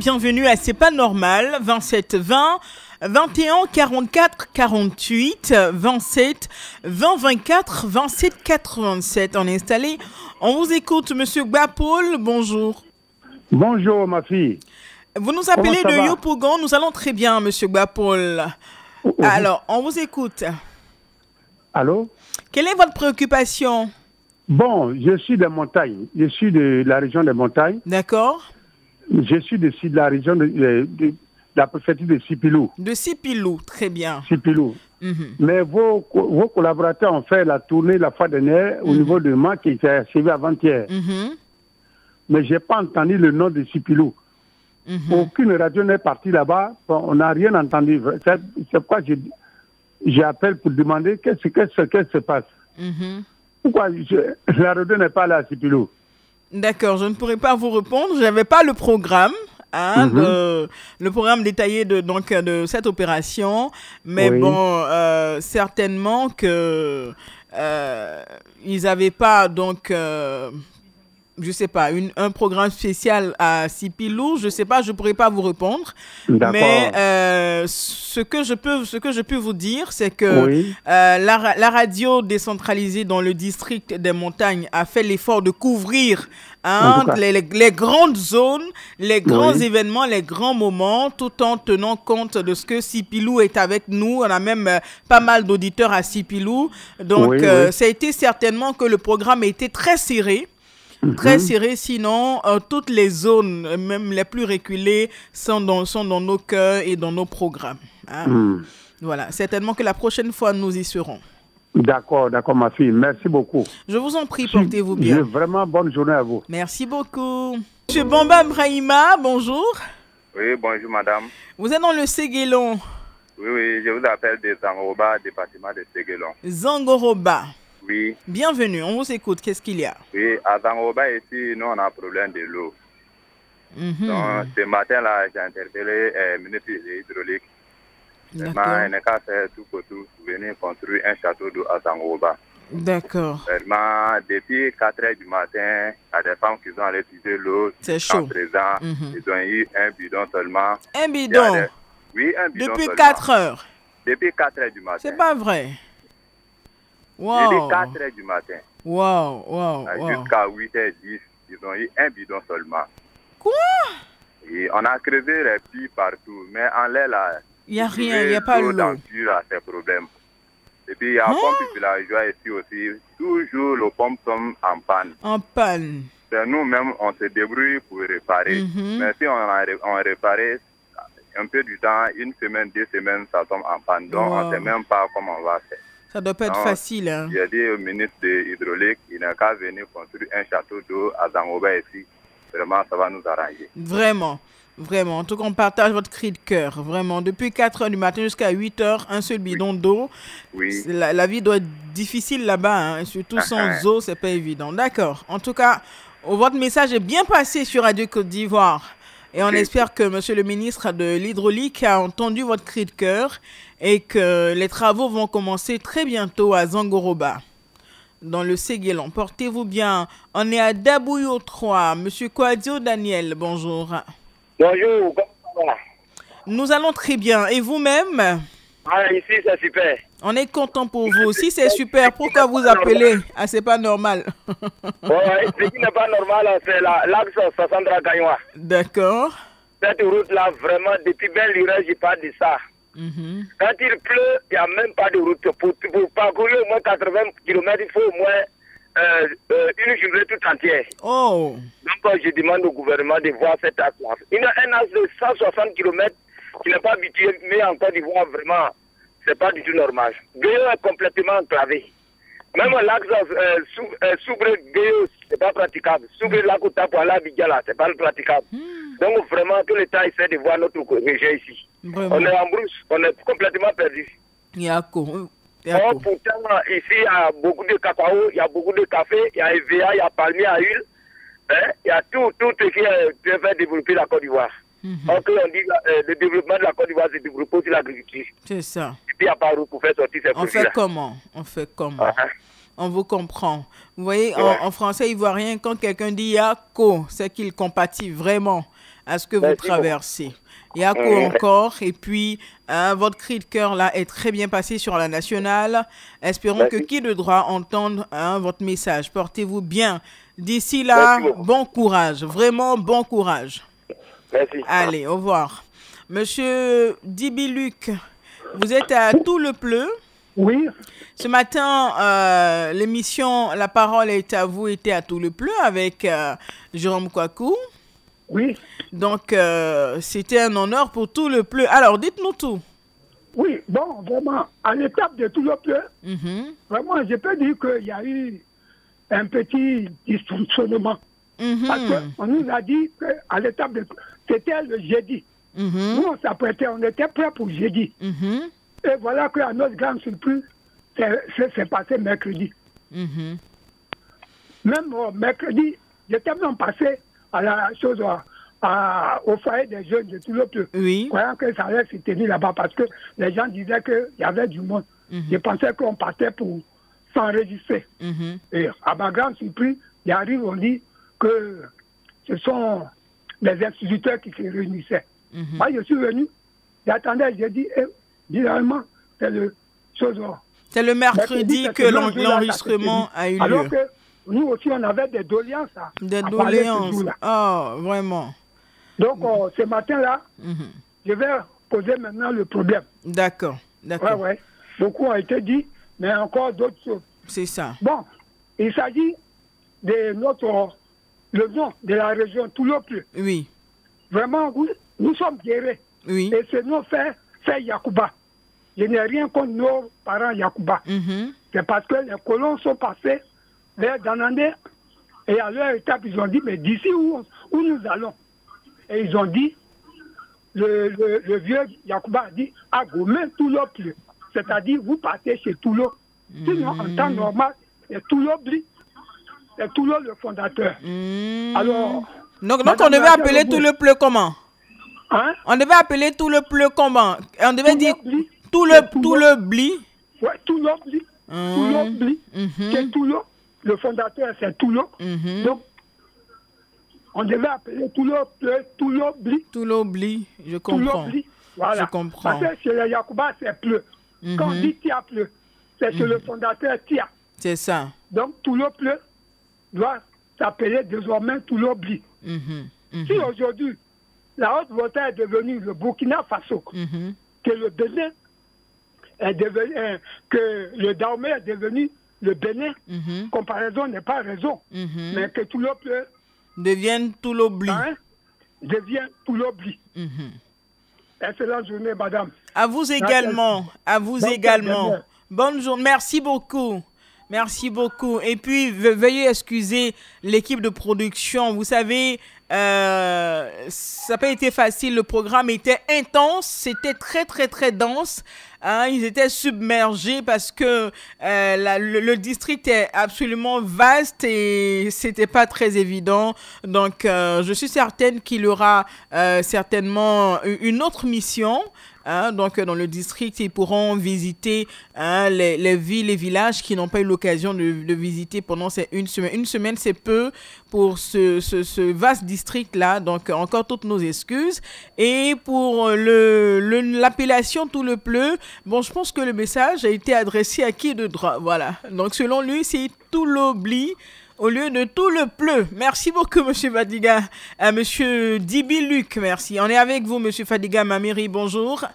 bienvenue à C'est pas normal, 27 20 21 44 48 27 20 24 27 87. On est installé. On vous écoute, Monsieur Gbapaul. Bonjour. Bonjour, ma fille. Vous nous appelez de Yopougon. Nous allons très bien, Monsieur Gbapaul. Alors, on vous écoute. Allô? Quelle est votre préoccupation? Bon, je suis des montagnes. Je suis de la région des montagnes. D'accord. Je suis de la région de la préfecture de Sipilou. De Sipilou, très bien. Sipilou. Mais vos collaborateurs ont fait la tournée la fois dernière au niveau de moi qui s'est achevé avant-hier. Mais je n'ai pas entendu le nom de Sipilou. Aucune radio n'est partie là-bas. On n'a rien entendu. C'est pourquoi j'appelle pour demander qu'est-ce qui se passe. Pourquoi la radio n'est pas là à Sipilou? D'accord, je ne pourrais pas vous répondre. Je n'avais pas le programme. Le programme détaillé de cette opération, mais bon, certainement que ils n'avaient pas donc je sais pas un programme spécial à Sipilou, je sais pas, je pourrais pas vous répondre, mais ce que je peux vous dire, c'est que la radio décentralisée dans le district des montagnes a fait l'effort de couvrir les grandes zones, les grands événements, les grands moments, tout en tenant compte de ce que Sipilou est avec nous. On a même pas mal d'auditeurs à Sipilou. Donc, ça a été certainement que le programme a été très serré. Très serré, sinon toutes les zones, même les plus reculées, sont dans nos cœurs et dans nos programmes. Voilà, certainement que la prochaine fois, nous y serons. D'accord, ma fille. Merci beaucoup. Je vous en prie, portez-vous bien. Vraiment bonne journée à vous. Merci beaucoup. Monsieur Bamba Brahima, bonjour. Oui, bonjour madame. Vous êtes dans le Séguélon. Oui, je vous appelle de Zangoroba, département de Séguélon. Zangoroba. Oui. Bienvenue, on vous écoute. Qu'est-ce qu'il y a? Oui, à Zangoroba, ici, nous, on a un problème de l'eau. Donc, ce matin-là, j'ai interpellé le ministre de l'hydraulique. Vraiment, il n'a qu'à faire tout pour tout, venir construire un château d'eau à Zangoroba. D'accord. Vraiment, depuis 4 h du matin, il y a des femmes qui ont allé puiser l'eau. C'est chaud. Présent, ils ont eu un bidon seulement. Un bidon? Oui, un bidon depuis seulement. 4 heures? Depuis 4 h du matin. C'est pas vrai. Wow. Depuis 4 h du matin. Wow. Jusqu'à 8 h 10, ils ont eu un bidon seulement. Quoi? Et on a crevé les puits partout, mais en l'air là, il n'y a rien, il n'y a pas l'eau. À ces problèmes. Et puis il y a un pompe villageois ici aussi. Toujours les pompes sont en panne. En panne. C'est nous-mêmes, on se débrouille pour réparer. Mais si on réparait un peu du temps, une semaine, 2 semaines, ça tombe en panne. Donc on ne sait même pas comment on va faire. Ça doit pas être facile. Hein. J'ai dit au ministre de l'hydraulique, il n'a qu'à venir construire un château d'eau à Zangoroba ici. Vraiment, ça va nous arranger. Vraiment. En tout cas, on partage votre cri de cœur. Vraiment. Depuis 4 h du matin jusqu'à 8 h, un seul bidon d'eau. Oui. La vie doit être difficile là-bas. Hein. Surtout sans eau, c'est pas évident. D'accord. En tout cas, votre message est bien passé sur Radio Côte d'Ivoire. Et on espère que monsieur le ministre de l'Hydraulique a entendu votre cri de cœur et que les travaux vont commencer très bientôt à Zangoroba, dans le Séguélon. Portez-vous bien. On est à Dabouyo 3. Monsieur Kouadio Daniel, bonjour. Bonjour, comment ça va? Nous allons très bien. Et vous-même? Ici, c'est super. On est content pour vous. Si c'est super, pourquoi vous appelez? Ah, c'est pas normal. Ce qui n'est pas normal, c'est l'axe Sassandra Gagnoua. D'accord. Cette route-là, vraiment, depuis bien l'urée, je parle de ça. Quand il pleut, il n'y a même pas de route. Pour parcourir au moins 80 km, il faut au moins une journée tout entière. Oh. Donc, je demande au gouvernement de voir cet axe-là. Il y a un axe de 160 km qui n'est pas habitué, mais en Côte d'Ivoire, vraiment, c'est pas du tout normal. Guéo est complètement enclavé. Même l'axe Soubre-Guéo, c'est pas praticable. Soubre-Lakota pour aller à Bidjala, c'est pas praticable. Donc, vraiment, que l'État essaie de voir notre région ici. Vraiment. On est en brousse, on est complètement perdu. Pourtant, ici, il y a beaucoup de cacao, il y a beaucoup de café, il y a EVA, il y a palmier à huile. Il y a tout ce qui peut faire développer la Côte d'Ivoire. Donc, on dit le développement de la Côte d'Ivoire, c'est développé aussi l'agriculture. C'est ça. Et puis, il n'y a pas où pour faire sortir ces produits-là. On fait comment On vous comprend. Vous voyez, en français ivoirien, quand quelqu'un dit Yako, c'est qu'il compatit vraiment à ce que vous traversez. Yako encore. Et puis, votre cri de cœur là est très bien passé sur la nationale. Espérons que qui de droit entende votre message. Portez-vous bien. D'ici là, bon courage. Vraiment bon courage. Merci. Allez, au revoir. Monsieur Dibiluc, vous êtes à Tout-le-Pleu. Oui. Ce matin, l'émission La parole est à vous était à Tout-le-Pleu avec Jérôme Kouakou. Oui. Donc, c'était un honneur pour Tout-le-Pleu. Alors, dites-nous tout. Oui, bon, vraiment, à l'étape de Tout-le-Pleu, vraiment, je peux dire qu'il y a eu un petit dysfonctionnement. Parce qu'on nous a dit qu'à l'étape de... C'était le jeudi. Nous, on s'apprêtait, on était prêts pour jeudi. Et voilà qu'à notre grande surprise, c'est passé mercredi. Même mercredi, j'étais même passé à la chose, au foyer des jeunes de Tout-le-Pleu. Oui. Croyant que ça allait se tenir là-bas parce que les gens disaient qu'il y avait du monde. Je pensais qu'on partait pour s'enregistrer. Et à ma grande surprise, il arrive, on dit que ce sont les instituteurs qui se réunissaient. Moi, je suis venu, j'attendais, j'ai dit, finalement, c'est le chose. C'est le mercredi que l'enregistrement a eu lieu. Alors que nous aussi, on avait des doléances. Des doléances. Oh, vraiment. Donc, ce matin-là, je vais poser maintenant le problème. D'accord, d'accord. Ouais. Beaucoup ont été dit, mais encore d'autres choses. C'est ça. Bon, il s'agit de le nom de la région Tout-le-Pleu. Oui. Vraiment, nous sommes guéris. Oui. Et ce nom fait Yacouba. Je n'ai rien contre nos parents Yacouba. C'est parce que les colons sont passés vers Danandé et à leur étape, ils ont dit, mais d'ici où nous allons. Et ils ont dit, le vieux Yacouba a dit, à Gomé, Tout-le-Pleu. C'est-à-dire, vous partez chez Toulo. Sinon, en temps normal, c'est Toulo-Bli. C'est Toulo le fondateur. Alors... Donc on devait appeler Tout-le-Pleu comment? Hein? On devait appeler Tout-le-Pleu comment? On devait dire Tout-le-Bli. Oui, Toulo-Bli. Toulo-Bli. C'est Toulo. Le fondateur, c'est Toulo. Donc, on devait appeler Toulo-Pleu, Toulo-Bli. Toulo-Bli, je comprends. Toulo-Bli, voilà. Je comprends. Parce que chez les Yacouba, c'est Pleu. Quand on dit Tia-Pleu, c'est chez le fondateur Tia. C'est ça. Donc, Toulo-Pleu doit s'appeler désormais Toulo-Bli. Si aujourd'hui, la Haute-Volta est devenue le Burkina Faso, que le Bénin est devenu, que le Dahomey est devenu le Bénin, comparaison n'est pas raison, mais que Toulo-Pleu devienne Toulo-Bli. Devient Toulo-Bli. Excellente journée, madame. À vous également. À vous également. Bonne journée. Merci beaucoup. Merci beaucoup. Et puis, veuillez excuser l'équipe de production. Vous savez, ça n'a pas été facile. Le programme était intense. C'était très, très, très dense. Ils étaient submergés parce que le district est absolument vaste et c'était pas très évident. Donc, je suis certaine qu'il y aura certainement une autre mission. Donc, dans le district, ils pourront visiter les villes et villages qui n'ont pas eu l'occasion de visiter pendant ces une semaine. Une semaine, c'est peu pour ce vaste district-là. Donc, encore toutes nos excuses. Et pour l'appellation Tout-le-Pleu, bon, je pense que le message a été adressé à qui de droit. Voilà. Donc, selon lui, c'est Tout-le-Bli au lieu de Tout-le-Pleu. Merci beaucoup, M. Fadiga. M. Dibiluc, merci. On est avec vous, M. Fadiga Mamiri. Bonjour.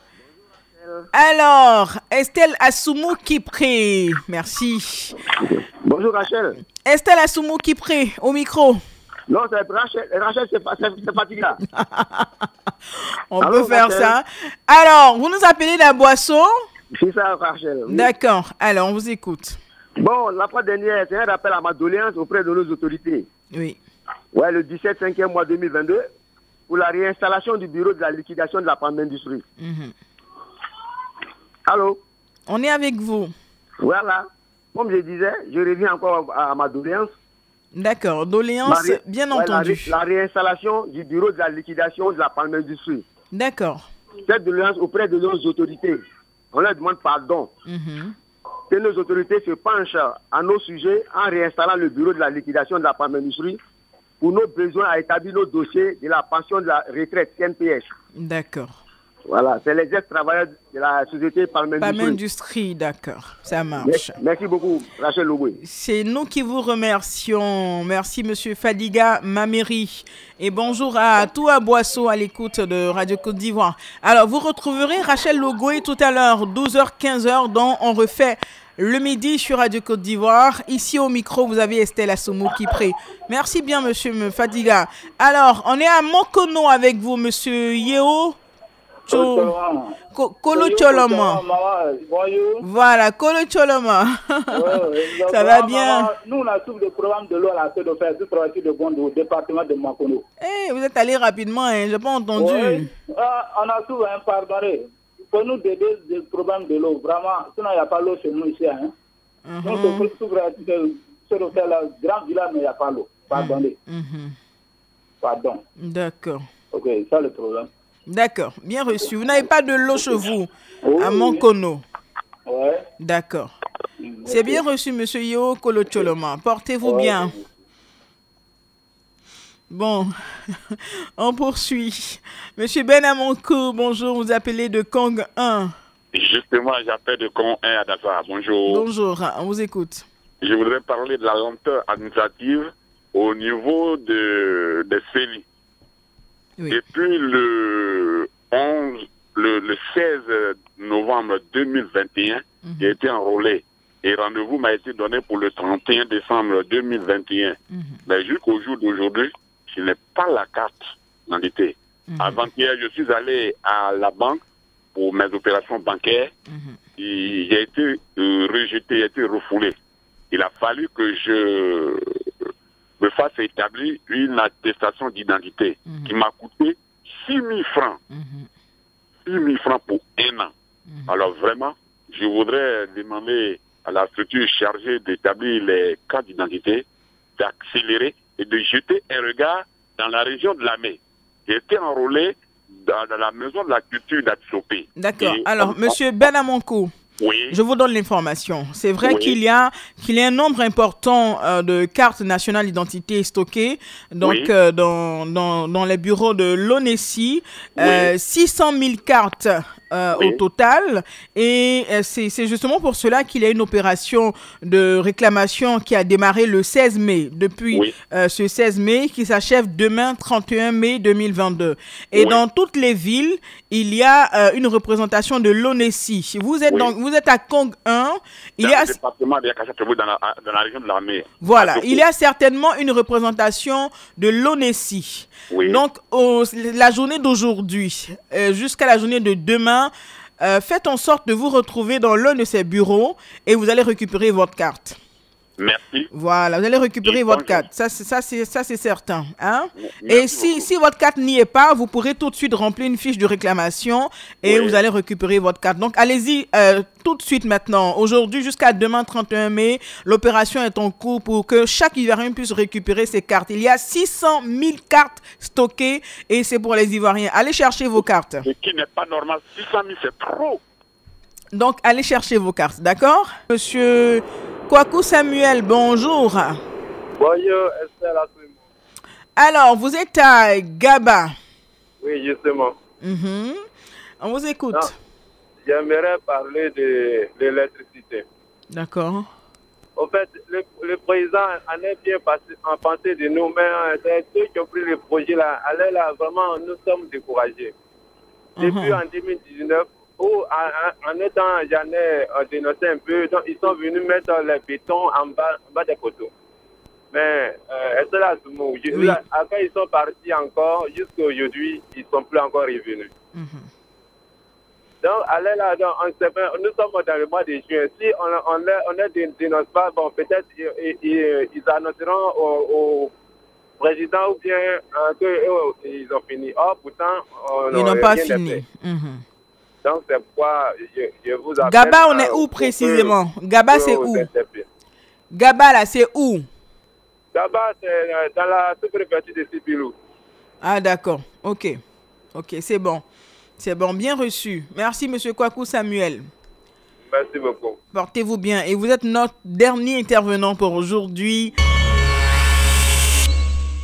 Alors, Estelle Assoumou Kipré. Merci. Bonjour, Rachel. Estelle Assoumou Kipré, au micro. Non, c'est Rachel, c'est Fadiga. On peut faire ça. Alors, vous nous appelez la boisson? C'est ça, Rachel. Oui. D'accord. Alors, on vous écoute. Bon, la fois dernière, c'est un rappel à ma doléance auprès de nos autorités. Oui. Ouais, le 17 5e mois 2022, pour la réinstallation du bureau de la liquidation de la Pam Industrie. Allô? On est avec vous. Voilà. Comme je disais, je reviens encore à ma doléance. D'accord. Doléance, bien entendu. La réinstallation du bureau de la liquidation de la Pam Industrie. D'accord. Cette doléance auprès de nos autorités. On leur demande pardon. que nos autorités se penchent à nos sujets en réinstallant le bureau de la liquidation de la palmindustrie pour nos besoins à établir nos dossiers de la pension de la retraite CNPS. D'accord. Voilà, c'est les ex-travailleurs de la société Palmindustrie. Palmindustrie, d'accord, ça marche. Merci beaucoup, Rachel Loboué. C'est nous qui vous remercions. Merci, Monsieur Fadiga Mameri. Et bonjour à Toua Boisseau à l'écoute de Radio Côte d'Ivoire. Alors, vous retrouverez Rachel Logoué tout à l'heure, 12h, 15h, dont on refait le midi sur Radio Côte d'Ivoire. Ici au micro, vous avez Estelle Assoumou qui prie. Merci bien, Monsieur Fadiga. Alors, on est à Mokono avec vous, Monsieur Yeo. Kolo Choloma. Voilà, Kolo Choloma. Ça va bien. Nous, on a trouvé le programme de l'eau à la de faire du travail de Gondo au département de Makono. Eh, vous êtes allé rapidement, hein, je n'ai pas entendu. Oui. On a trouvé un pardonné. Pour nous aider le programme de l'eau, vraiment, sinon il n'y a pas l'eau chez nous ici. Hein. Donc, on peut faire la grande villa, mais il n'y a pas l'eau. Pardonnez. Pardon. D'accord. Ok, ça le problème. D'accord, bien reçu. Vous n'avez pas de l'eau chez vous, à Monkono. Oui. D'accord. C'est bien reçu, Monsieur Yo Kolocholoma. Portez-vous bien. Bon, on poursuit. Monsieur Benamonkou, bonjour, vous appelez de Kong 1. Justement, j'appelle de Kong 1 à Dakar. Bonjour. Bonjour, on vous écoute. Je voudrais parler de la lenteur administrative au niveau des CELI. Oui. Depuis le 16 novembre 2021, j'ai été enrôlé et rendez-vous m'a été donné pour le 31 décembre 2021. Mais jusqu'au jour d'aujourd'hui, je n'ai pas la carte d'identité. Avant-hier, je suis allé à la banque pour mes opérations bancaires. J'ai été rejeté, j'ai été refoulé. Il a fallu que je me fasse établir une attestation d'identité qui m'a coûté 6 000 francs. 6 000 francs pour un an. Alors vraiment, je voudrais demander à la structure chargée d'établir les cartes d'identité d'accélérer et de jeter un regard dans la région de Lamé. J'ai été enrôlé dans la maison de la culture d'Atsopé. D'accord. Alors, Monsieur Benamonkou, oui. Je vous donne l'information. C'est vrai qu'il y a un nombre important de cartes nationales d'identité stockées donc, dans les bureaux de l'ONESI. 600 000 cartes au total. Et c'est justement pour cela qu'il y a une opération de réclamation qui a démarré le 16 mai. Depuis ce 16 mai qui s'achève demain, 31 mai 2022. Et dans toutes les villes, il y a une représentation de l'ONESI. Vous êtes à Kong 1. Il y a département de dans la région de l'armée. Voilà, il y a certainement une représentation de l'ONESI. Donc, la journée d'aujourd'hui jusqu'à la journée de demain, faites en sorte de vous retrouver dans l'un de ces bureaux et vous allez récupérer votre carte. Merci. Voilà, vous allez récupérer votre carte. Ça c'est certain. Hein? Et si votre carte n'y est pas, vous pourrez tout de suite remplir une fiche de réclamation et vous allez récupérer votre carte. Donc, allez-y tout de suite maintenant. Aujourd'hui, jusqu'à demain, 31 mai, l'opération est en cours pour que chaque Ivoirien puisse récupérer ses cartes. Il y a 600 000 cartes stockées et c'est pour les Ivoiriens. Allez chercher vos cartes. Ce qui n'est pas normal, 600 000, c'est trop. Donc, allez chercher vos cartes, d'accord? Monsieur Kwaku Samuel, bonjour. Bonjour, Estelle. Alors, vous êtes à Gaba. Oui, justement. On vous écoute. J'aimerais parler de l'électricité. D'accord. En fait, le président en est bien pensé de nous, mais ceux qui ont pris le projet là, vraiment, nous sommes découragés. Depuis en 2019, où en étant, j'en ai dénoncé un peu, donc ils sont venus mettre le béton en bas des poteaux. Mais c'est là, après ils sont partis encore, jusqu'à aujourd'hui, ils ne sont plus encore revenus. Donc, allez là, nous sommes dans le mois de juin. Si on ne dénonce pas, bon, peut-être ils annonceront au président ou bien qu'ils ont fini. Oh, pourtant, ils n'ont pas fini. Donc, c'est pourquoi je vous appelle. Gaba, on est où précisément? Gaba, c'est où? Gaba, là, c'est où? Gaba, c'est dans la sous-préfecture de Sipilou. Ah, d'accord. Ok. Ok, c'est bon. C'est bon, bien reçu. Merci, monsieur Kwaku Samuel. Merci beaucoup. Portez-vous bien. Et vous êtes notre dernier intervenant pour aujourd'hui.